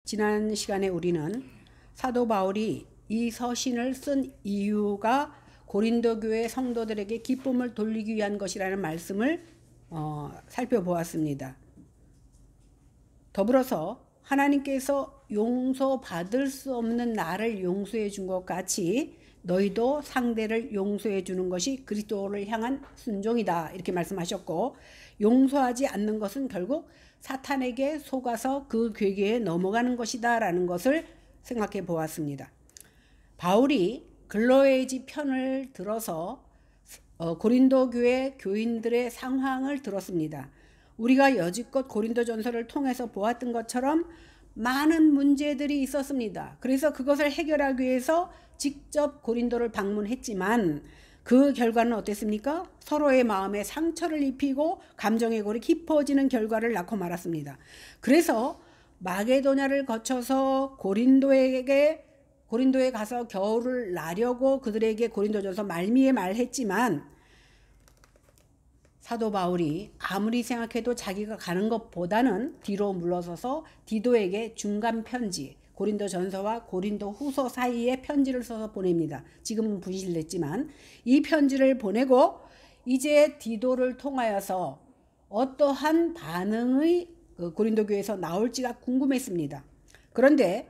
지난 시간에 우리는 사도 바울이 이 서신을 쓴 이유가 고린도 교회 성도들에게 기쁨을 돌리기 위한 것이라는 말씀을 살펴보았습니다. 더불어서 하나님께서 용서받을 수 없는 나를 용서해 준 것 같이 너희도 상대를 용서해 주는 것이 그리스도를 향한 순종이다, 이렇게 말씀하셨고, 용서하지 않는 것은 결국 사탄에게 속아서 그 괴계에 넘어가는 것이다 라는 것을 생각해 보았습니다. 바울이 글로에지 편을 들어서 고린도 교회 교인들의 상황을 들었습니다. 우리가 여지껏 고린도전서를 통해서 보았던 것처럼 많은 문제들이 있었습니다. 그래서 그것을 해결하기 위해서 직접 고린도를 방문했지만 그 결과는 어땠습니까? 서로의 마음에 상처를 입히고 감정의 골이 깊어지는 결과를 낳고 말았습니다. 그래서 마게도냐를 거쳐서 고린도에 가서 겨울을 나려고 그들에게 고린도전서 말미에 말했지만, 사도 바울이 아무리 생각해도 자기가 가는 것보다는 뒤로 물러서서 디도에게 중간 편지, 고린도전서와 고린도후서 사이에 편지를 써서 보냅니다. 지금은 분실됐지만 이 편지를 보내고 이제 디도를 통하여서 어떠한 반응의 고린도 교회에서 나올지가 궁금했습니다. 그런데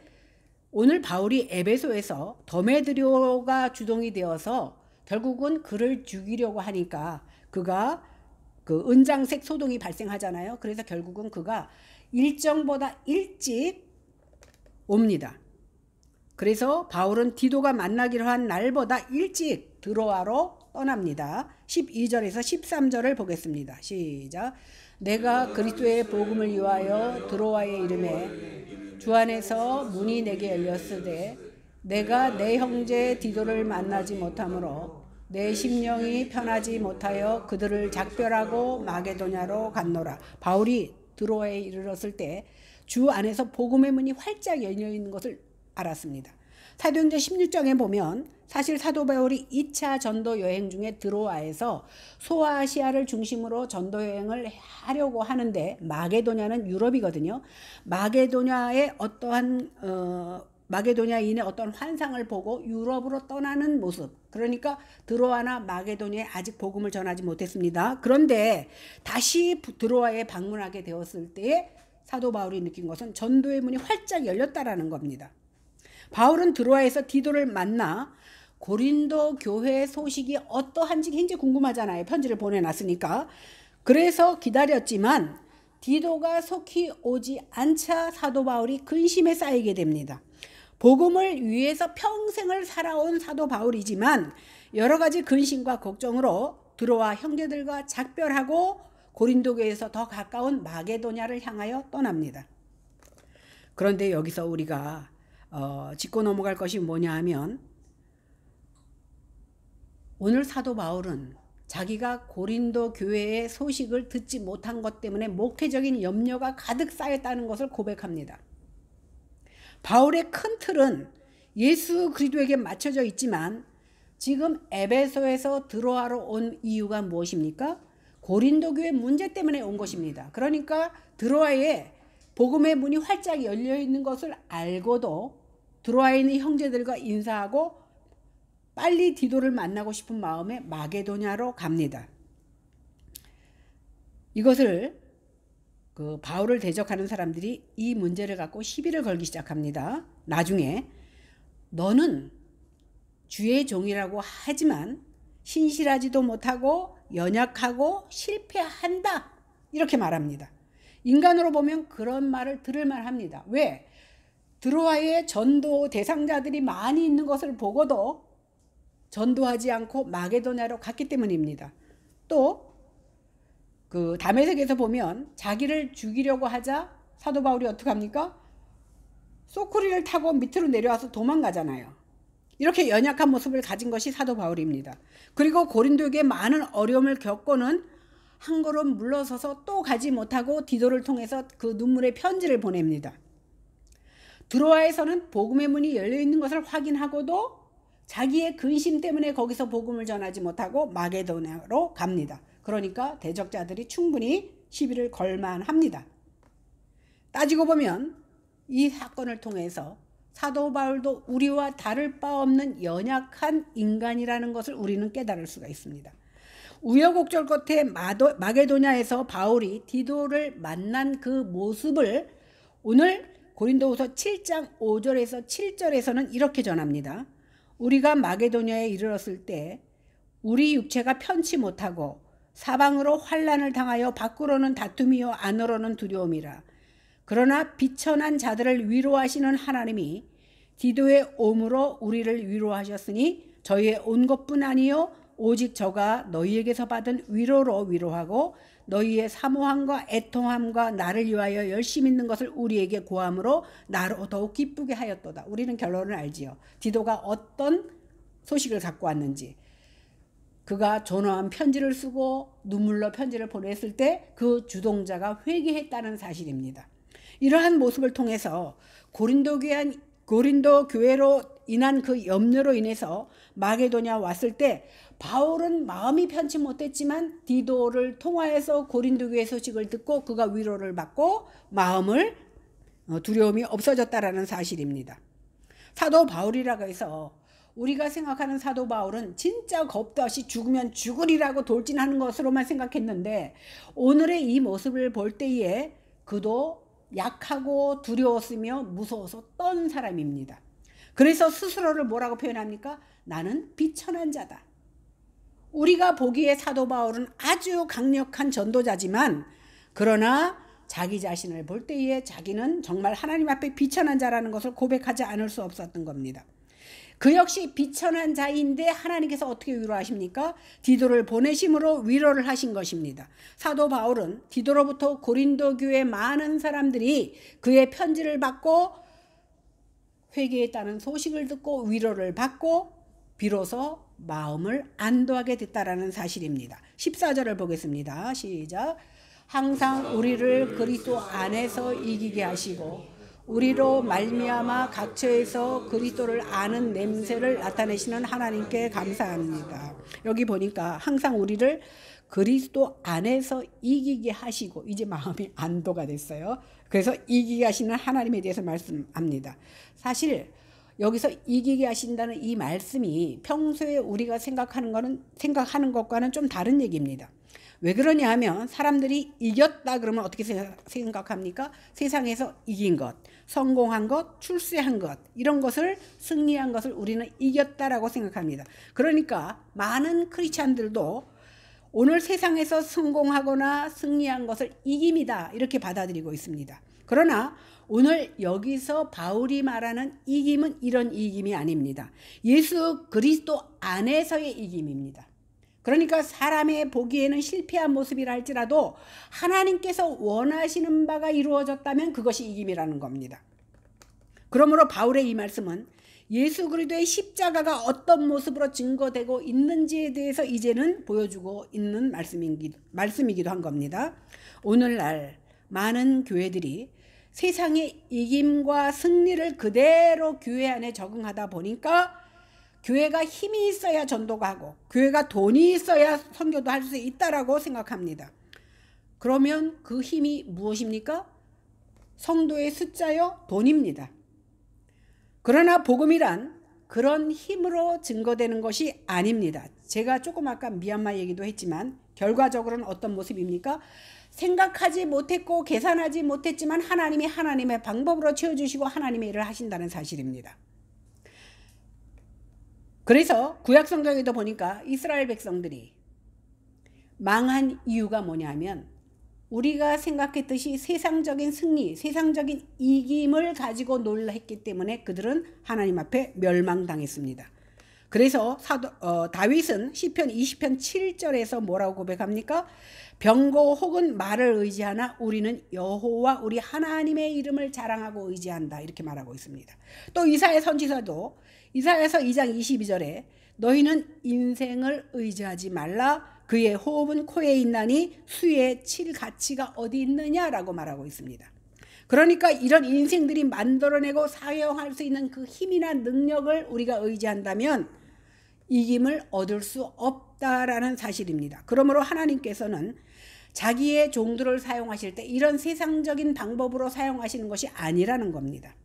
오늘 바울이 에베소에서 더메드리오가 주동이 되어서 결국은 그를 죽이려고 하니까 그가 그 은장색 소동이 발생하잖아요. 그래서 결국은 그가 일정보다 일찍 옵니다. 그래서 바울은 디도가 만나기로 한 날보다 일찍 드로아로 떠납니다. 12절에서 13절을 보겠습니다. 시작. 내가 그리스도의 복음을 위하여 드로아에 이르매 주 안에서 문이 내게 열렸으되 내가 내 형제 디도를 만나지 못하므로 내 심령이 편하지 못하여 그들을 작별하고 마게도냐로 갔노라. 바울이 드로아에 이르렀을 때 주 안에서 복음의 문이 활짝 열려 있는 것을 알았습니다. 사도행전 16장에 보면 사실 사도 바울이 2차 전도 여행 중에 드로아에서 소아시아를 중심으로 전도 여행을 하려고 하는데, 마게도냐는 유럽이거든요. 마게도냐의 마게도냐인의 어떤 환상을 보고 유럽으로 떠나는 모습, 그러니까 드로아나 마게도냐에 아직 복음을 전하지 못했습니다. 그런데 다시 드로아에 방문하게 되었을 때에 사도 바울이 느낀 것은 전도의 문이 활짝 열렸다라는 겁니다. 바울은 드로아에서 디도를 만나 고린도 교회 소식이 어떠한지 굉장히 궁금하잖아요. 편지를 보내놨으니까. 그래서 기다렸지만 디도가 속히 오지 않자 사도 바울이 근심에 쌓이게 됩니다. 복음을 위해서 평생을 살아온 사도 바울이지만 여러 가지 근심과 걱정으로 드로아 형제들과 작별하고 고린도 교회에서 더 가까운 마게도냐를 향하여 떠납니다. 그런데 여기서 우리가 짚고 넘어갈 것이 뭐냐 하면, 오늘 사도 바울은 자기가 고린도 교회의 소식을 듣지 못한 것 때문에 목회적인 염려가 가득 쌓였다는 것을 고백합니다. 바울의 큰 틀은 예수 그리스도에게 맞춰져 있지만 지금 에베소에서 드로아로 온 이유가 무엇입니까? 고린도 교회 문제 때문에 온 것입니다. 그러니까 드로아에 복음의 문이 활짝 열려 있는 것을 알고도 드로아에 있는 형제들과 인사하고 빨리 디도를 만나고 싶은 마음에 마게도냐로 갑니다. 이것을 바울을 대적하는 사람들이 이 문제를 갖고 시비를 걸기 시작합니다. 나중에 너는 주의 종이라고 하지만 신실하지도 못하고 연약하고 실패한다, 이렇게 말합니다. 인간으로 보면 그런 말을 들을 만합니다. 왜? 드로아에 전도 대상자들이 많이 있는 것을 보고도 전도하지 않고 마게도냐로 갔기 때문입니다. 또 다메섹에서 보면 자기를 죽이려고 하자 사도 바울이 어떻게 합니까? 소쿠리를 타고 밑으로 내려와서 도망가잖아요. 이렇게 연약한 모습을 가진 것이 사도 바울입니다. 그리고 고린도에게 많은 어려움을 겪고는 한 걸음 물러서서 또 가지 못하고 디도를 통해서 그 눈물의 편지를 보냅니다. 드로아에서는 복음의 문이 열려 있는 것을 확인하고도 자기의 근심 때문에 거기서 복음을 전하지 못하고 마게도냐로 갑니다. 그러니까 대적자들이 충분히 시비를 걸만합니다. 따지고 보면 이 사건을 통해서 사도 바울도 우리와 다를 바 없는 연약한 인간이라는 것을 우리는 깨달을 수가 있습니다. 우여곡절 끝에 마게도냐에서 바울이 디도를 만난 그 모습을 오늘 고린도후서 7장 5절에서 7절에서는 이렇게 전합니다. 우리가 마게도냐에 이르렀을 때 우리 육체가 편치 못하고 사방으로 환난을 당하여 밖으로는 다툼이요 안으로는 두려움이라. 그러나 비천한 자들을 위로하시는 하나님이 디도의 옴으로 우리를 위로하셨으니 저희의 온 것뿐 아니요 오직 저가 너희에게서 받은 위로로 위로하고 너희의 사모함과 애통함과 나를 위하여 열심히 있는 것을 우리에게 고함으로 나로 더욱 기쁘게 하였도다. 우리는 결론을 알지요. 디도가 어떤 소식을 갖고 왔는지. 그가 존엄한 편지를 쓰고 눈물로 편지를 보냈을 때 그 주동자가 회개했다는 사실입니다. 이러한 모습을 통해서 고린도 교회로 인한 그 염려로 인해서 마게도냐 왔을 때 바울은 마음이 편치 못했지만 디도를 통하여서 고린도 교회 소식을 듣고 그가 위로를 받고 마음을 두려움이 없어졌다라는 사실입니다. 사도 바울이라고 해서 우리가 생각하는 사도 바울은 진짜 겁도 없이 죽으면 죽으리라고 돌진하는 것으로만 생각했는데 오늘의 이 모습을 볼 때에 그도 약하고 두려웠으며 무서워서 떤 사람입니다. 그래서 스스로를 뭐라고 표현합니까? 나는 비천한 자다. 우리가 보기에 사도 바울은 아주 강력한 전도자지만 그러나 자기 자신을 볼 때에 자기는 정말 하나님 앞에 비천한 자라는 것을 고백하지 않을 수 없었던 겁니다. 그 역시 비천한 자인데 하나님께서 어떻게 위로하십니까? 디도를 보내심으로 위로를 하신 것입니다. 사도 바울은 디도로부터 고린도 교회 많은 사람들이 그의 편지를 받고 회개했다는 소식을 듣고 위로를 받고 비로소 마음을 안도하게 됐다라는 사실입니다. 14절을 보겠습니다. 시작. 항상 우리를 그리스도 안에서 이기게 하시고 우리로 말미암아 각처에서 그리스도를 아는 냄새를 나타내시는 하나님께 감사합니다. 여기 보니까 항상 우리를 그리스도 안에서 이기게 하시고 이제 마음이 안도가 됐어요. 그래서 이기게 하시는 하나님에 대해서 말씀합니다. 사실 여기서 이기게 하신다는 이 말씀이 평소에 우리가 생각하는 것과는 좀 다른 얘기입니다. 왜 그러냐 하면 사람들이 이겼다 그러면 어떻게 생각합니까? 세상에서 이긴 것, 성공한 것, 출세한 것 이런 것을 승리한 것을 우리는 이겼다라고 생각합니다. 그러니까 많은 크리스찬들도 오늘 세상에서 성공하거나 승리한 것을 이깁니다 이렇게 받아들이고 있습니다. 그러나 오늘 여기서 바울이 말하는 이김은 이런 이김이 아닙니다. 예수 그리스도 안에서의 이김입니다. 그러니까 사람의 보기에는 실패한 모습이라 할지라도 하나님께서 원하시는 바가 이루어졌다면 그것이 이김이라는 겁니다. 그러므로 바울의 이 말씀은 예수 그리스도의 십자가가 어떤 모습으로 증거되고 있는지에 대해서 이제는 보여주고 있는 말씀이기도 한 겁니다. 오늘날 많은 교회들이 세상의 이김과 승리를 그대로 교회 안에 적응하다 보니까 교회가 힘이 있어야 전도가 하고 교회가 돈이 있어야 선교도 할 수 있다라고 생각합니다. 그러면 그 힘이 무엇입니까? 성도의 숫자요? 돈입니다. 그러나 복음이란 그런 힘으로 증거되는 것이 아닙니다. 제가 조금 아까 미얀마 얘기도 했지만 결과적으로는 어떤 모습입니까? 생각하지 못했고 계산하지 못했지만 하나님이 하나님의 방법으로 채워주시고 하나님의 일을 하신다는 사실입니다. 그래서 구약성경에도 보니까 이스라엘 백성들이 망한 이유가 뭐냐면 우리가 생각했듯이 세상적인 승리, 세상적인 이김을 가지고 놀랐기 때문에 그들은 하나님 앞에 멸망당했습니다. 그래서 다윗은 시편 20편 7절에서 뭐라고 고백합니까? 병거 혹은 말을 의지하나 우리는 여호와 우리 하나님의 이름을 자랑하고 의지한다 이렇게 말하고 있습니다. 또 이사야 선지자도 이사야서 2장 22절에 너희는 인생을 의지하지 말라 그의 호흡은 코에 있나니 수에 칠 가치가 어디 있느냐라고 말하고 있습니다. 그러니까 이런 인생들이 만들어내고 사용할 수 있는 그 힘이나 능력을 우리가 의지한다면 이김을 얻을 수 없다라는 사실입니다. 그러므로 하나님께서는 자기의 종들을 사용하실 때 이런 세상적인 방법으로 사용하시는 것이 아니라는 겁니다.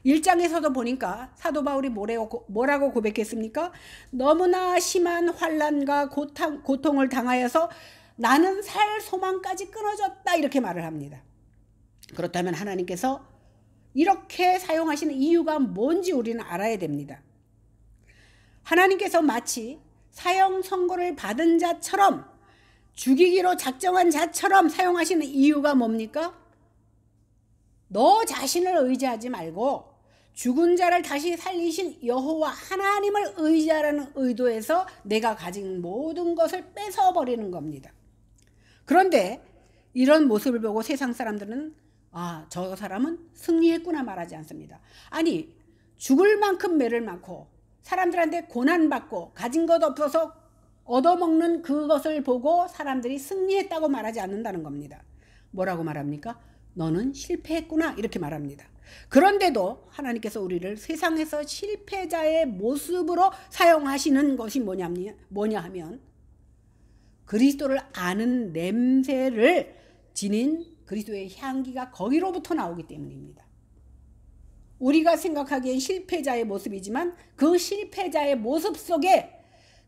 1장에서도 보니까 사도 바울이 뭐라고 고백했습니까? 너무나 심한 환난과 고통을 당하여서 나는 살 소망까지 끊어졌다, 이렇게 말을 합니다. 그렇다면 하나님께서 이렇게 사용하시는 이유가 뭔지 우리는 알아야 됩니다. 하나님께서 마치 사형 선고를 받은 자처럼, 죽이기로 작정한 자처럼 사용하시는 이유가 뭡니까? 너 자신을 의지하지 말고 죽은 자를 다시 살리신 여호와 하나님을 의지하라는 의도에서 내가 가진 모든 것을 뺏어버리는 겁니다. 그런데 이런 모습을 보고 세상 사람들은 저 사람은 승리했구나 말하지 않습니다. 아니, 죽을 만큼 매를 많고 사람들한테 고난받고 가진 것 없어서 얻어먹는 그것을 보고 사람들이 승리했다고 말하지 않는다는 겁니다. 뭐라고 말합니까? 너는 실패했구나, 이렇게 말합니다. 그런데도 하나님께서 우리를 세상에서 실패자의 모습으로 사용하시는 것이 뭐냐 하면 그리스도를 아는 냄새를 지닌 그리스도의 향기가 거기로부터 나오기 때문입니다. 우리가 생각하기엔 실패자의 모습이지만 그 실패자의 모습 속에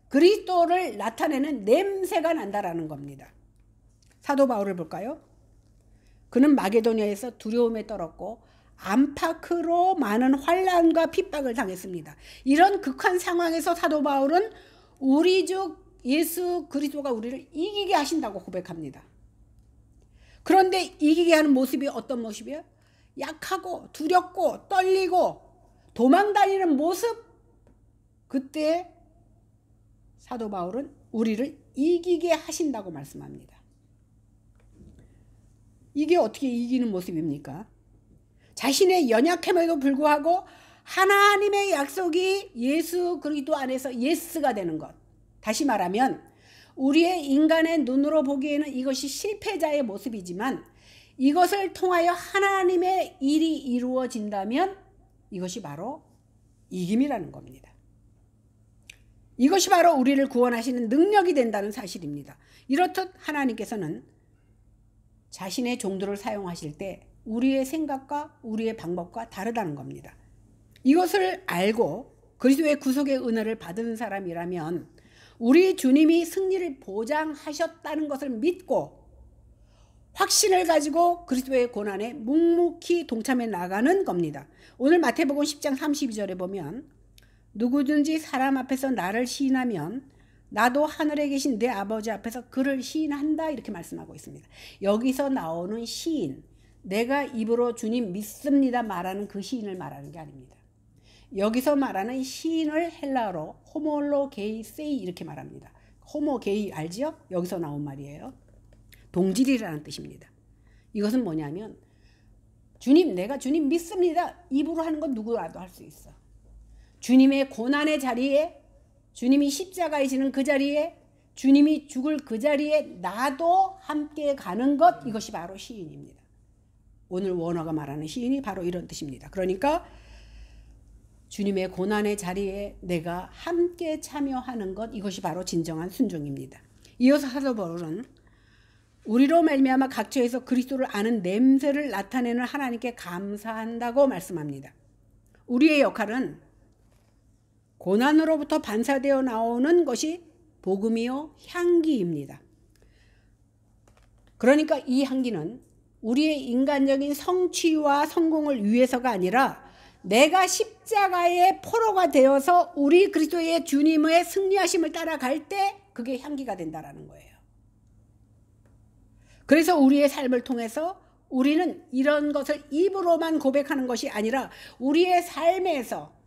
그리스도를 나타내는 냄새가 난다라는 겁니다. 사도 바울을 볼까요? 그는 마게도냐에서 두려움에 떨었고 안팎으로 많은 환난과 핍박을 당했습니다. 이런 극한 상황에서 사도 바울은 우리 주 예수 그리스도가 우리를 이기게 하신다고 고백합니다. 그런데 이기게 하는 모습이 어떤 모습이에요? 약하고 두렵고 떨리고 도망다니는 모습. 그때 사도 바울은 우리를 이기게 하신다고 말씀합니다. 이게 어떻게 이기는 모습입니까? 자신의 연약함에도 불구하고 하나님의 약속이 예수 그리스도 안에서 예스가 되는 것. 다시 말하면 우리의 인간의 눈으로 보기에는 이것이 실패자의 모습이지만 이것을 통하여 하나님의 일이 이루어진다면 이것이 바로 이김이라는 겁니다. 이것이 바로 우리를 구원하시는 능력이 된다는 사실입니다. 이렇듯 하나님께서는 자신의 종들을 사용하실 때 우리의 생각과 우리의 방법과 다르다는 겁니다. 이것을 알고 그리스도의 구속의 은혜를 받은 사람이라면 우리 주님이 승리를 보장하셨다는 것을 믿고 확신을 가지고 그리스도의 고난에 묵묵히 동참해 나가는 겁니다. 오늘 마태복음 10장 32절에 보면 누구든지 사람 앞에서 나를 시인하면 나도 하늘에 계신 내 아버지 앞에서 그를 시인한다, 이렇게 말씀하고 있습니다. 여기서 나오는 시인, 내가 입으로 주님 믿습니다 말하는 그 시인을 말하는 게 아닙니다. 여기서 말하는 시인을 헬라어로 호몰로게이세이 이렇게 말합니다. 호모게이 알지요? 여기서 나온 말이에요. 동질이라는 뜻입니다. 이것은 뭐냐면 내가 주님 믿습니다. 입으로 하는 건 누구라도 할 수 있어. 주님의 고난의 자리에, 주님이 십자가에 지는 그 자리에, 주님이 죽을 그 자리에 나도 함께 가는 것, 이것이 바로 시인입니다. 오늘 원어가 말하는 시인이 바로 이런 뜻입니다. 그러니까 주님의 고난의 자리에 내가 함께 참여하는 것, 이것이 바로 진정한 순종입니다. 이어서 사도 바울은 우리로 말미암아 각처에서 그리스도를 아는 냄새를 나타내는 하나님께 감사한다고 말씀합니다. 우리의 역할은 고난으로부터 반사되어 나오는 것이 복음이요 향기입니다. 그러니까 이 향기는 우리의 인간적인 성취와 성공을 위해서가 아니라 내가 십자가의 포로가 되어서 우리 그리스도의 주님의 승리하심을 따라갈 때 그게 향기가 된다라는 거예요. 그래서 우리의 삶을 통해서 우리는 이런 것을 입으로만 고백하는 것이 아니라 우리의 삶에서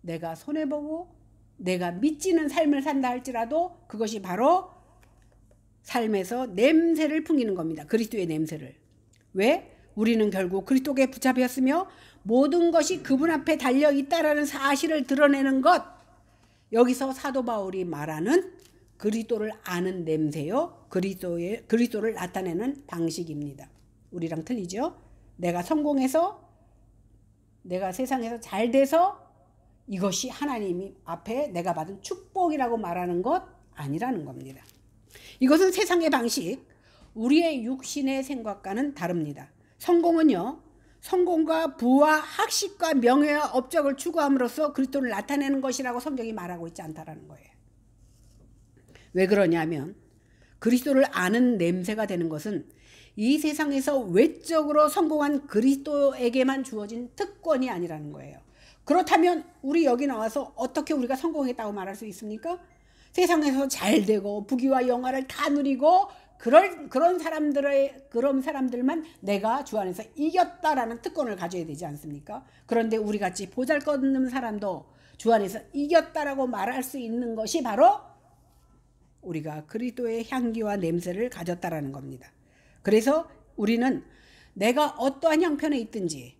내가 손해보고 내가 믿지는 삶을 산다 할지라도 그것이 바로 삶에서 냄새를 풍기는 겁니다. 그리스도의 냄새를. 왜? 우리는 결국 그리스도께 붙잡혔으며 모든 것이 그분 앞에 달려있다라는 사실을 드러내는 것. 여기서 사도 바울이 말하는 그리스도를 아는 냄새요. 그리스도를 나타내는 방식입니다. 우리랑 틀리죠? 내가 성공해서 내가 세상에서 잘 돼서 이것이 하나님 앞에 내가 받은 축복이라고 말하는 것 아니라는 겁니다. 이것은 세상의 방식, 우리의 육신의 생각과는 다릅니다. 성공은요, 성공과 부와 학식과 명예와 업적을 추구함으로써 그리스도를 나타내는 것이라고 성경이 말하고 있지 않다라는 거예요. 왜 그러냐면 그리스도를 아는 냄새가 되는 것은 이 세상에서 외적으로 성공한 그리스도에게만 주어진 특권이 아니라는 거예요. 그렇다면 우리 여기 나와서 어떻게 우리가 성공했다고 말할 수 있습니까? 세상에서 잘 되고 부귀와 영화를 다 누리고 그런 사람들만 내가 주 안에서 이겼다라는 특권을 가져야 되지 않습니까? 그런데 우리 같이 보잘것없는 사람도 주 안에서 이겼다라고 말할 수 있는 것이 바로 우리가 그리스도의 향기와 냄새를 가졌다라는 겁니다. 그래서 우리는 내가 어떠한 형편에 있든지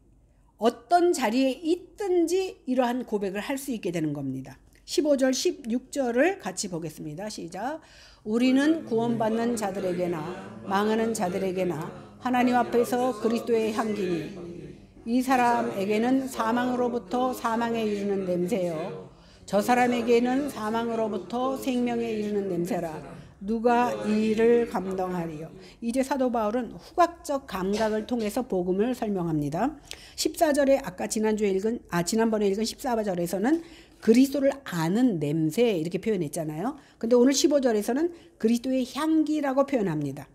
어떤 자리에 있든지 이러한 고백을 할 수 있게 되는 겁니다. 15절 16절을 같이 보겠습니다. 시작. 우리는 구원받는 자들에게나 망하는 자들에게나 하나님 앞에서 그리스도의 향기니 이 사람에게는 사망으로부터 사망에 이르는 냄새요 저 사람에게는 사망으로부터 생명에 이르는 냄새라. 누가 이 일을 감당하리요. 이제 사도 바울은 후각적 감각을 통해서 복음을 설명합니다. 14절에 아까 지난번에 읽은 14절에서는 그리스도를 아는 냄새 이렇게 표현했잖아요. 근데 오늘 15절에서는 그리스도의 향기라고 표현합니다.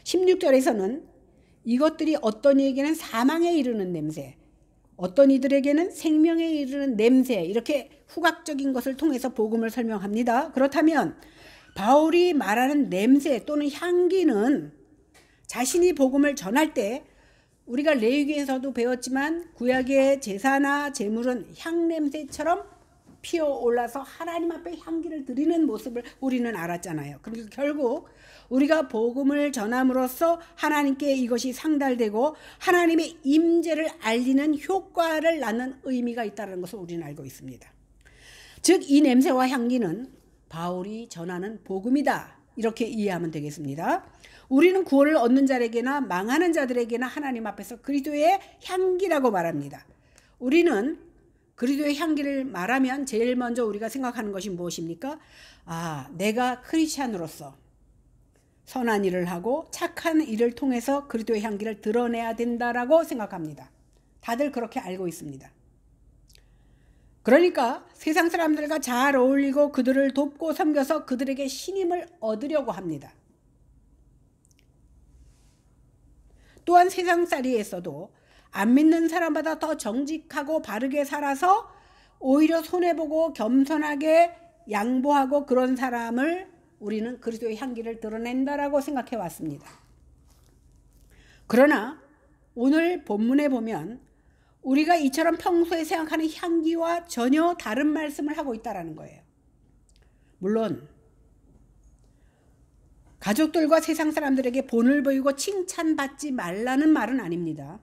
16절에서는 이것들이 어떤 이에게는 사망에 이르는 냄새, 어떤 이들에게는 생명에 이르는 냄새, 이렇게 후각적인 것을 통해서 복음을 설명합니다. 그렇다면 바울이 말하는 냄새 또는 향기는 자신이 복음을 전할 때 우리가 레위기에서도 배웠지만 구약의 제사나 제물은 향냄새처럼 피어올라서 하나님 앞에 향기를 드리는 모습을 우리는 알았잖아요. 그러니까 결국 우리가 복음을 전함으로써 하나님께 이것이 상달되고 하나님의 임재를 알리는 효과를 낳는 의미가 있다는 것을 우리는 알고 있습니다. 즉 이 냄새와 향기는 바울이 전하는 복음이다, 이렇게 이해하면 되겠습니다. 우리는 구원을 얻는 자에게나 망하는 자들에게나 하나님 앞에서 그리스도의 향기라고 말합니다. 우리는 그리스도의 향기를 말하면 제일 먼저 우리가 생각하는 것이 무엇입니까? 내가 크리스찬으로서 선한 일을 하고 착한 일을 통해서 그리스도의 향기를 드러내야 된다라고 생각합니다. 다들 그렇게 알고 있습니다. 그러니까 세상 사람들과 잘 어울리고 그들을 돕고 섬겨서 그들에게 신임을 얻으려고 합니다. 또한 세상살이에서도 안 믿는 사람보다 더 정직하고 바르게 살아서 오히려 손해보고 겸손하게 양보하고 그런 사람을 우리는 그리스도의 향기를 드러낸다라고 생각해 왔습니다. 그러나 오늘 본문에 보면 우리가 이처럼 평소에 생각하는 향기와 전혀 다른 말씀을 하고 있다는 거예요. 물론 가족들과 세상 사람들에게 본을 보이고 칭찬받지 말라는 말은 아닙니다.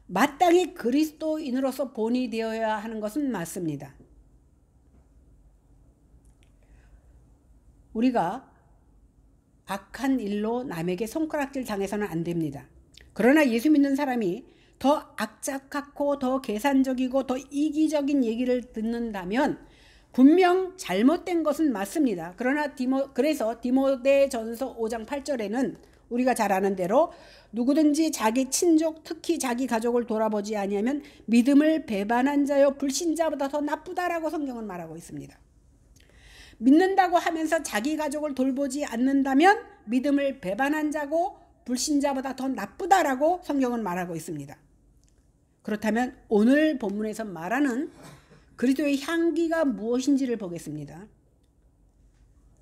마땅히 그리스도인으로서 본이 되어야 하는 것은 맞습니다. 우리가 악한 일로 남에게 손가락질 당해서는 안 됩니다. 그러나 예수 믿는 사람이 더 악착하고 더 계산적이고 더 이기적인 얘기를 듣는다면 분명 잘못된 것은 맞습니다. 그러나 그래서 디모데전서 5장 8절에는 우리가 잘 아는 대로 누구든지 자기 친족 특히 자기 가족을 돌아보지 아니하면 믿음을 배반한 자여 불신자보다 더 나쁘다라고 성경은 말하고 있습니다. 믿는다고 하면서 자기 가족을 돌보지 않는다면 믿음을 배반한 자고 불신자보다 더 나쁘다라고 성경은 말하고 있습니다. 그렇다면 오늘 본문에서 말하는 그리스도의 향기가 무엇인지를 보겠습니다.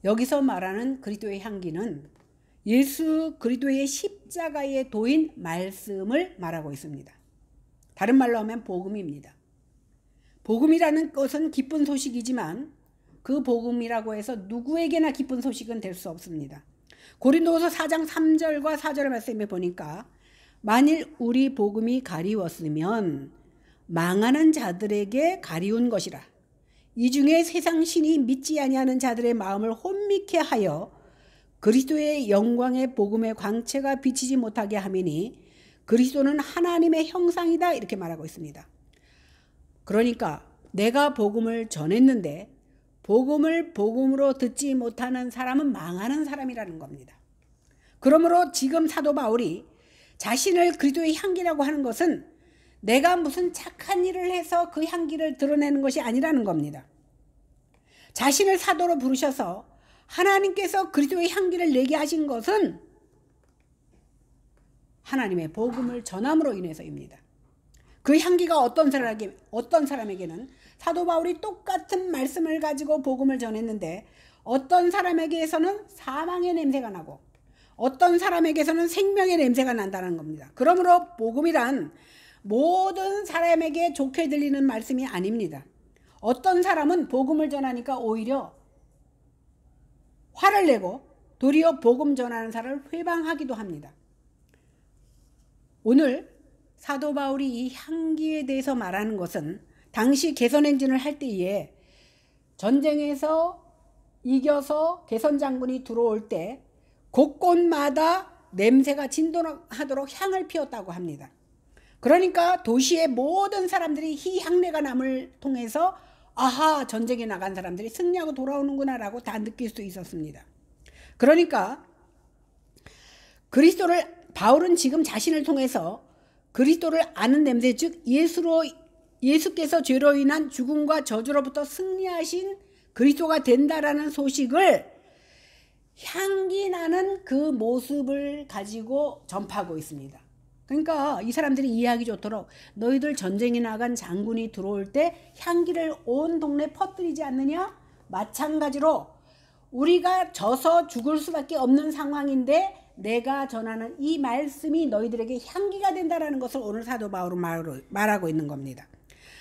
여기서 말하는 그리스도의 향기는 예수 그리스도의 십자가에 도인 말씀을 말하고 있습니다. 다른 말로 하면 복음입니다. 복음이라는 것은 기쁜 소식이지만 그 복음이라고 해서 누구에게나 기쁜 소식은 될 수 없습니다. 고린도후서 4장 3절과 4절의 말씀에 보니까 만일 우리 복음이 가리웠으면 망하는 자들에게 가리운 것이라. 이 중에 세상 신이 믿지 아니하는 자들의 마음을 혼미케 하여 그리스도의 영광의 복음의 광채가 비치지 못하게 함이니 그리스도는 하나님의 형상이다, 이렇게 말하고 있습니다. 그러니까 내가 복음을 전했는데 복음을 복음으로 듣지 못하는 사람은 망하는 사람이라는 겁니다. 그러므로 지금 사도 바울이 자신을 그리스도의 향기라고 하는 것은 내가 무슨 착한 일을 해서 그 향기를 드러내는 것이 아니라는 겁니다. 자신을 사도로 부르셔서 하나님께서 그리스도의 향기를 내게 하신 것은 하나님의 복음을 전함으로 인해서입니다. 그 향기가 어떤 사람에게는 사도 바울이 똑같은 말씀을 가지고 복음을 전했는데 어떤 사람에게서는 사망의 냄새가 나고 어떤 사람에게서는 생명의 냄새가 난다는 겁니다. 그러므로 복음이란 모든 사람에게 좋게 들리는 말씀이 아닙니다. 어떤 사람은 복음을 전하니까 오히려 화를 내고 도리어 복음 전하는 사람을 회방하기도 합니다. 오늘 사도 바울이 이 향기에 대해서 말하는 것은 당시 개선행진을 할 때에 전쟁에서 이겨서 개선 장군이 들어올 때 곳곳마다 냄새가 진동하도록 향을 피웠다고 합니다. 그러니까 도시의 모든 사람들이 이 향내가 남을 통해서 아하, 전쟁에 나간 사람들이 승리하고 돌아오는구나 라고 다 느낄 수 있었습니다. 그러니까 바울은 지금 자신을 통해서 그리스도를 아는 냄새, 즉 예수께서 죄로 인한 죽음과 저주로부터 승리하신 그리스도가 된다라는 소식을 향기 나는 그 모습을 가지고 전파하고 있습니다. 그러니까 이 사람들이 이해하기 좋도록 너희들 전쟁에 나간 장군이 들어올 때 향기를 온 동네에 퍼뜨리지 않느냐? 마찬가지로 우리가 져서 죽을 수밖에 없는 상황인데 내가 전하는 이 말씀이 너희들에게 향기가 된다라는 것을 오늘 사도 바울은 말하고 있는 겁니다.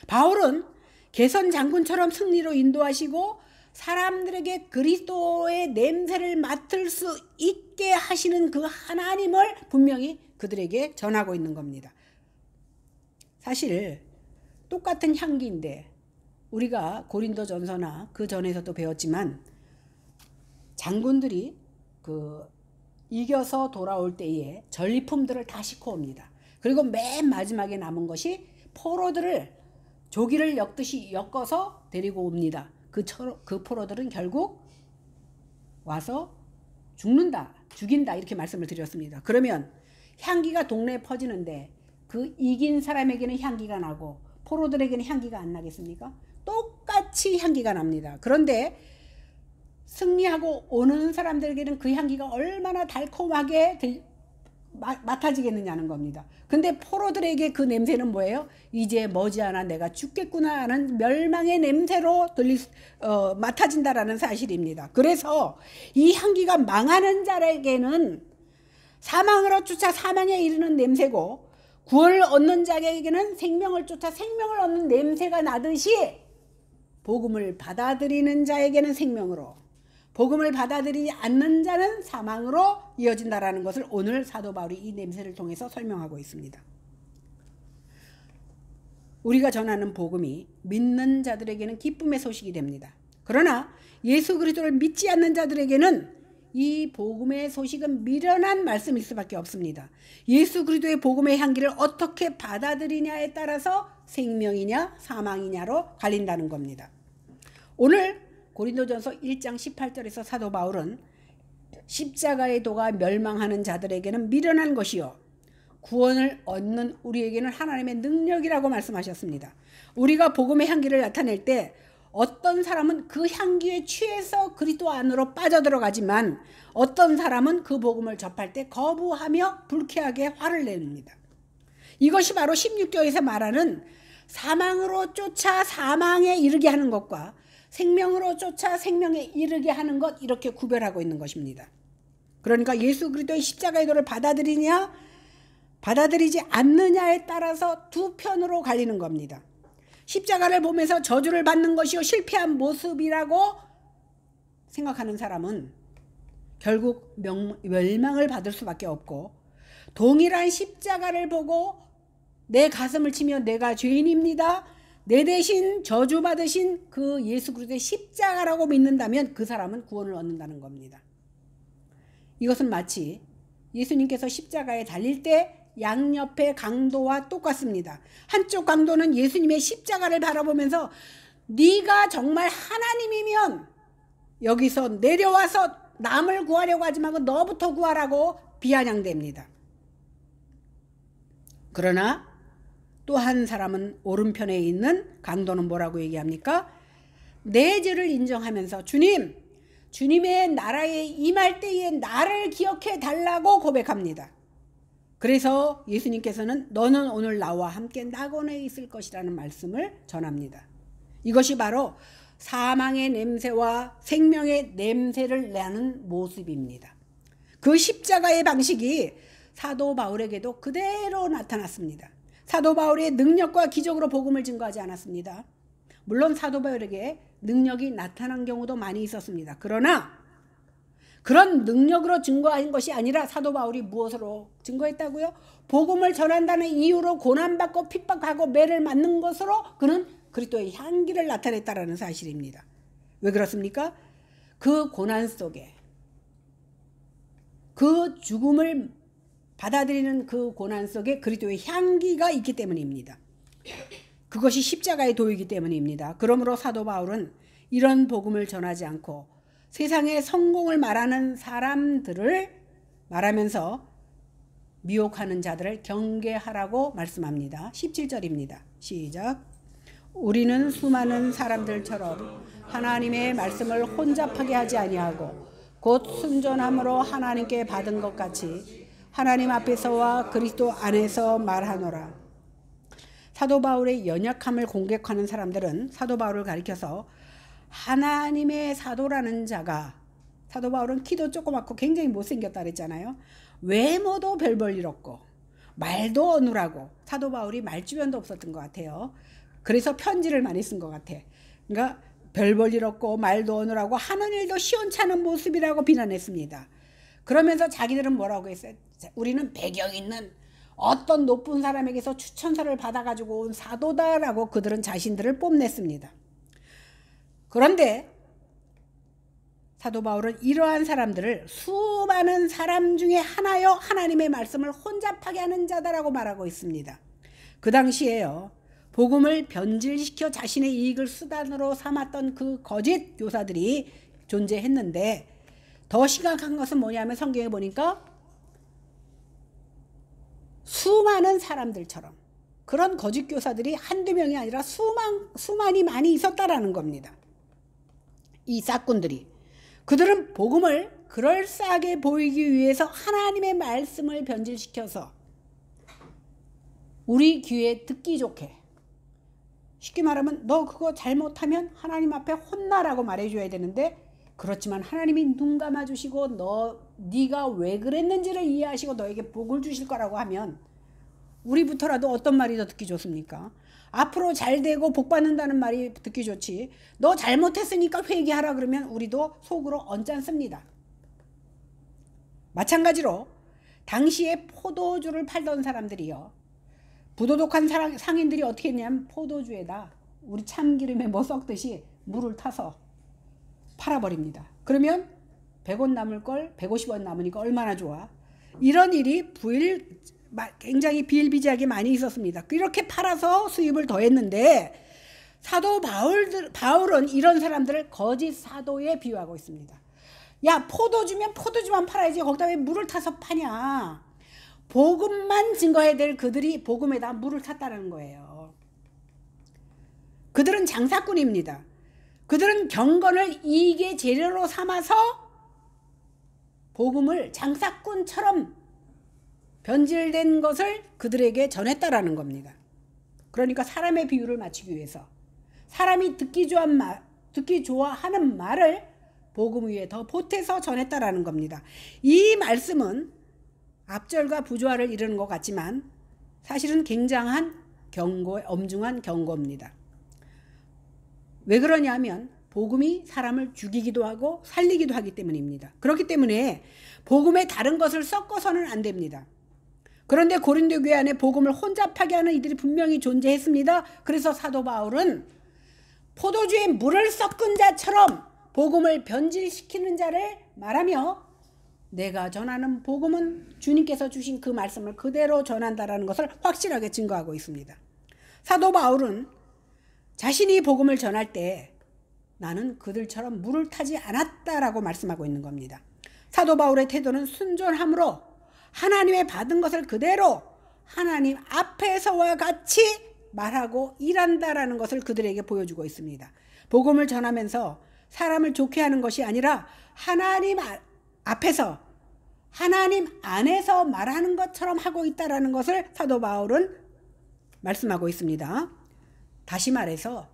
바울은 개선 장군처럼 승리로 인도하시고 사람들에게 그리스도의 냄새를 맡을 수 있게 하시는 그 하나님을 분명히 그들에게 전하고 있는 겁니다. 사실 똑같은 향기인데 우리가 고린도전서나 그 전에서도 배웠지만 장군들이 이겨서 돌아올 때에 전리품들을 다 싣고 옵니다. 그리고 맨 마지막에 남은 것이 포로들을 조기를 엮듯이 엮어서 데리고 옵니다. 그 포로들은 결국 와서 죽인다 이렇게 말씀을 드렸습니다. 그러면 향기가 동네에 퍼지는데 그 이긴 사람에게는 향기가 나고 포로들에게는 향기가 안 나겠습니까? 똑같이 향기가 납니다. 그런데 승리하고 오는 사람들에게는 그 향기가 얼마나 달콤하게 맡아지겠느냐는 겁니다. 근데 포로들에게 그 냄새는 뭐예요? 이제 머지않아 내가 죽겠구나 하는 멸망의 냄새로 맡아진다라는 사실입니다. 그래서 이 향기가 망하는 자에게는 사망으로 쫓아 사망에 이르는 냄새고 구원을 얻는 자에게는 생명을 쫓아 생명을 얻는 냄새가 나듯이 복음을 받아들이는 자에게는 생명으로 복음을 받아들이지 않는 자는 사망으로 이어진다라는 것을 오늘 사도 바울이 이 냄새를 통해서 설명하고 있습니다. 우리가 전하는 복음이 믿는 자들에게는 기쁨의 소식이 됩니다. 그러나 예수 그리스도를 믿지 않는 자들에게는 이 복음의 소식은 미련한 말씀일 수밖에 없습니다. 예수 그리스도의 복음의 향기를 어떻게 받아들이냐에 따라서 생명이냐 사망이냐로 갈린다는 겁니다. 오늘 고린도전서 1장 18절에서 사도 바울은 십자가의 도가 멸망하는 자들에게는 미련한 것이요 구원을 얻는 우리에게는 하나님의 능력이라고 말씀하셨습니다. 우리가 복음의 향기를 나타낼 때 어떤 사람은 그 향기에 취해서 그리스도 안으로 빠져들어가지만 어떤 사람은 그 복음을 접할 때 거부하며 불쾌하게 화를 냅니다. 이것이 바로 16절에서 말하는 사망으로 쫓아 사망에 이르게 하는 것과 생명으로 쫓아 생명에 이르게 하는 것 이렇게 구별하고 있는 것입니다. 그러니까 예수 그리스도의 십자가의 도를 받아들이냐 받아들이지 않느냐에 따라서 두 편으로 갈리는 겁니다. 십자가를 보면서 저주를 받는 것이요 실패한 모습이라고 생각하는 사람은 결국 멸망을 받을 수밖에 없고 동일한 십자가를 보고 내 가슴을 치며 내가 죄인입니다. 내 대신 저주받으신 그 예수 그리스도의 십자가라고 믿는다면 그 사람은 구원을 얻는다는 겁니다. 이것은 마치 예수님께서 십자가에 달릴 때 양옆의 강도와 똑같습니다. 한쪽 강도는 예수님의 십자가를 바라보면서 네가 정말 하나님이면 여기서 내려와서 남을 구하려고 하지 말고 너부터 구하라고 비아냥됩니다. 그러나 또 한 사람은 오른편에 있는 강도는 뭐라고 얘기합니까? 내 죄를 인정하면서 주님의 나라에 임할 때에 나를 기억해 달라고 고백합니다. 그래서 예수님께서는 너는 오늘 나와 함께 낙원에 있을 것이라는 말씀을 전합니다. 이것이 바로 사망의 냄새와 생명의 냄새를 내는 모습입니다. 그 십자가의 방식이 사도 바울에게도 그대로 나타났습니다. 사도 바울의 능력과 기적으로 복음을 증거하지 않았습니다. 물론 사도 바울에게 능력이 나타난 경우도 많이 있었습니다. 그러나 그런 능력으로 증거한 것이 아니라 사도 바울이 무엇으로 증거했다고요? 복음을 전한다는 이유로 고난받고 핍박하고 매를 맞는 것으로 그는 그리스도의 향기를 나타냈다라는 사실입니다. 왜 그렇습니까? 그 고난 속에 그 죽음을 받아들이는 그 고난 속에 그리스도의 향기가 있기 때문입니다. 그것이 십자가의 도이기 때문입니다. 그러므로 사도 바울은 이런 복음을 전하지 않고 세상의 성공을 말하는 사람들을 말하면서 미혹하는 자들을 경계하라고 말씀합니다. 17절입니다. 시작. 우리는 수많은 사람들처럼 하나님의 말씀을 혼잡하게 하지 아니하고 곧 순전함으로 하나님께 받은 것 같이 하나님 앞에서와 그리스도 안에서 말하노라. 사도 바울의 연약함을 공격하는 사람들은 사도 바울을 가리켜서 하나님의 사도라는 자가, 사도 바울은 키도 조그맣고 굉장히 못생겼다 그랬잖아요. 외모도 별 볼 일 없고 말도 어눌하고 사도 바울이 말주변도 없었던 것 같아요. 그래서 편지를 많이 쓴 것 같아. 그러니까 별 볼 일 없고 말도 어눌하고 하는 일도 시원찮은 모습이라고 비난했습니다. 그러면서 자기들은 뭐라고 했어요? 우리는 배경 있는 어떤 높은 사람에게서 추천서를 받아가지고 온 사도다라고 그들은 자신들을 뽐냈습니다. 그런데 사도 바울은 이러한 사람들을 수많은 사람 중에 하나여 하나님의 말씀을 혼잡하게 하는 자다라고 말하고 있습니다. 그 당시에요, 복음을 변질시켜 자신의 이익을 수단으로 삼았던 그 거짓 교사들이 존재했는데 더 심각한 것은 뭐냐면 성경에 보니까 수많은 사람들처럼 그런 거짓 교사들이 한두 명이 아니라 수만이 많이 있었다라는 겁니다. 이 싹꾼들이. 그들은 복음을 그럴싸하게 보이기 위해서 하나님의 말씀을 변질시켜서 우리 귀에 듣기 좋게, 쉽게 말하면 너 그거 잘못하면 하나님 앞에 혼나라고 말해줘야 되는데, 그렇지만 하나님이 눈 감아주시고 네가 왜 그랬는지를 이해하시고 너에게 복을 주실 거라고 하면 우리부터라도 어떤 말이 더 듣기 좋습니까? 앞으로 잘 되고 복 받는다는 말이 듣기 좋지, 너 잘못했으니까 회개하라 그러면 우리도 속으로 언짢습니다. 마찬가지로 당시에 포도주를 팔던 사람들이요, 부도덕한 상인들이 어떻게 했냐면 포도주에다 우리 참기름에 뭐 섞듯이 물을 타서 팔아버립니다. 그러면 100원 남을 걸 150원 남으니까 얼마나 좋아. 이런 일이 굉장히 비일비재하게 많이 있었습니다. 이렇게 팔아서 수입을 더했는데 사도 바울은 이런 사람들을 거짓 사도에 비유하고 있습니다. 야, 포도주면 포도주만 팔아야지 거기다 왜 물을 타서 파냐. 복음만 증거해야 될 그들이 복음에다 물을 탔다는 거예요. 그들은 장사꾼입니다. 그들은 경건을 이익의 재료로 삼아서 복음을 장사꾼처럼 변질된 것을 그들에게 전했다라는 겁니다. 그러니까 사람의 비유를 맞추기 위해서 사람이 듣기 좋아하는 말을 복음 위에 더 보태서 전했다라는 겁니다. 이 말씀은 앞절과 부조화를 이루는 것 같지만 사실은 굉장한 엄중한 경고입니다. 왜 그러냐면 복음이 사람을 죽이기도 하고 살리기도 하기 때문입니다. 그렇기 때문에 복음에 다른 것을 섞어서는 안 됩니다. 그런데 고린도 교회 안에 복음을 혼잡하게 하는 이들이 분명히 존재했습니다. 그래서 사도 바울은 포도주에 물을 섞은 자처럼 복음을 변질시키는 자를 말하며 내가 전하는 복음은 주님께서 주신 그 말씀을 그대로 전한다라는 것을 확실하게 증거하고 있습니다. 사도 바울은 자신이 복음을 전할 때 나는 그들처럼 물을 타지 않았다라고 말씀하고 있는 겁니다. 사도 바울의 태도는 순전함으로 하나님의 받은 것을 그대로 하나님 앞에서와 같이 말하고 일한다라는 것을 그들에게 보여주고 있습니다. 복음을 전하면서 사람을 좋게 하는 것이 아니라 하나님 앞에서 하나님 안에서 말하는 것처럼 하고 있다라는 것을 사도 바울은 말씀하고 있습니다. 다시 말해서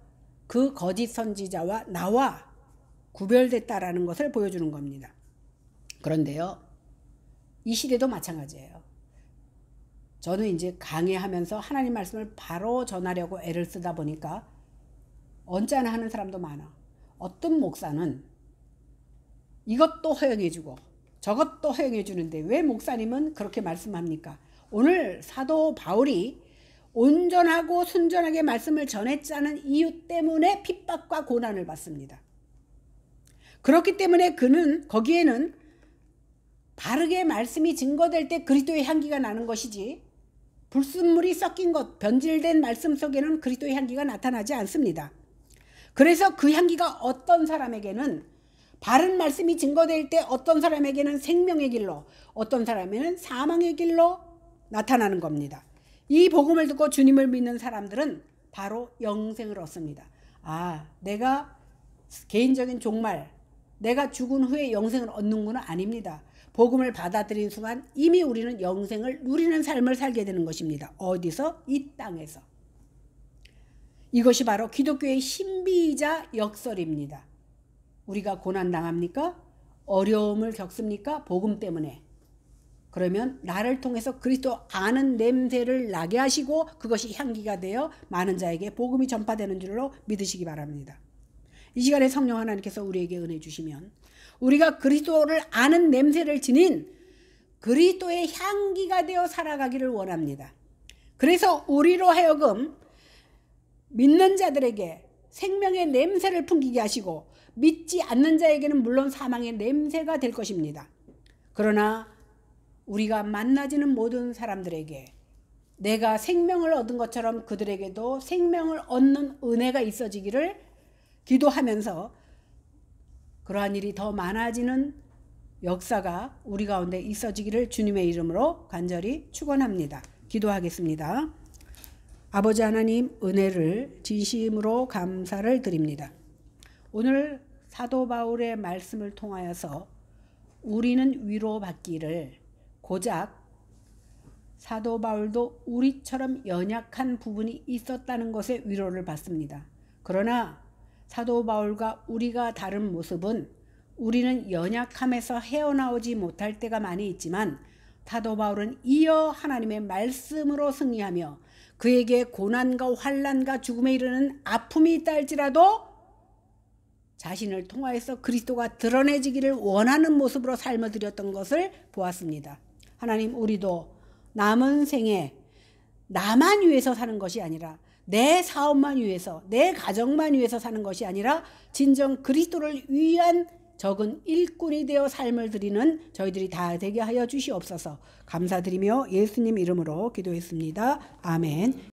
그 거짓 선지자와 나와 구별됐다라는 것을 보여주는 겁니다. 그런데요, 이 시대도 마찬가지예요. 저는 이제 강의하면서 하나님 말씀을 바로 전하려고 애를 쓰다 보니까 언짢아 하는 사람도 많아. 어떤 목사는 이것도 허용해주고 저것도 허용해주는데 왜 목사님은 그렇게 말씀합니까? 오늘 사도 바울이 온전하고 순전하게 말씀을 전했자는 이유 때문에 핍박과 고난을 받습니다. 그렇기 때문에 그는 거기에는 바르게 말씀이 증거될 때 그리스도의 향기가 나는 것이지, 불순물이 섞인 것, 변질된 말씀 속에는 그리스도의 향기가 나타나지 않습니다. 그래서 그 향기가 어떤 사람에게는 바른 말씀이 증거될 때 어떤 사람에게는 생명의 길로, 어떤 사람에게는 사망의 길로 나타나는 겁니다. 이 복음을 듣고 주님을 믿는 사람들은 바로 영생을 얻습니다. 내가 개인적인 종말, 내가 죽은 후에 영생을 얻는구나 아닙니다. 복음을 받아들인 순간 이미 우리는 영생을 누리는 삶을 살게 되는 것입니다. 어디서? 이 땅에서. 이것이 바로 기독교의 신비이자 역설입니다. 우리가 고난당합니까? 어려움을 겪습니까? 복음 때문에. 그러면 나를 통해서 그리스도 아는 냄새를 나게 하시고 그것이 향기가 되어 많은 자에게 복음이 전파되는 줄로 믿으시기 바랍니다. 이 시간에 성령 하나님께서 우리에게 은혜 주시면 우리가 그리스도를 아는 냄새를 지닌 그리스도의 향기가 되어 살아가기를 원합니다. 그래서 우리로 하여금 믿는 자들에게 생명의 냄새를 풍기게 하시고 믿지 않는 자에게는 물론 사망의 냄새가 될 것입니다. 그러나 우리가 만나지는 모든 사람들에게 내가 생명을 얻은 것처럼 그들에게도 생명을 얻는 은혜가 있어지기를 기도하면서 그러한 일이 더 많아지는 역사가 우리 가운데 있어지기를 주님의 이름으로 간절히 축원합니다. 기도하겠습니다. 아버지 하나님, 은혜를 진심으로 감사를 드립니다. 오늘 사도 바울의 말씀을 통하여서 우리는 위로받기를, 고작 사도 바울도 우리처럼 연약한 부분이 있었다는 것에 위로를 받습니다. 그러나 사도 바울과 우리가 다른 모습은 우리는 연약함에서 헤어나오지 못할 때가 많이 있지만 사도 바울은 이어 하나님의 말씀으로 승리하며 그에게 고난과 환난과 죽음에 이르는 아픔이 있다 할지라도 자신을 통하여서 그리스도가 드러내지기를 원하는 모습으로 삶을 드렸던 것을 보았습니다. 하나님, 우리도 남은 생에 나만 위해서 사는 것이 아니라 내 사업만 위해서, 내 가정만 위해서 사는 것이 아니라 진정 그리스도를 위한 적은 일꾼이 되어 삶을 드리는 저희들이 다 되게 하여 주시옵소서. 감사드리며 예수님 이름으로 기도했습니다. 아멘.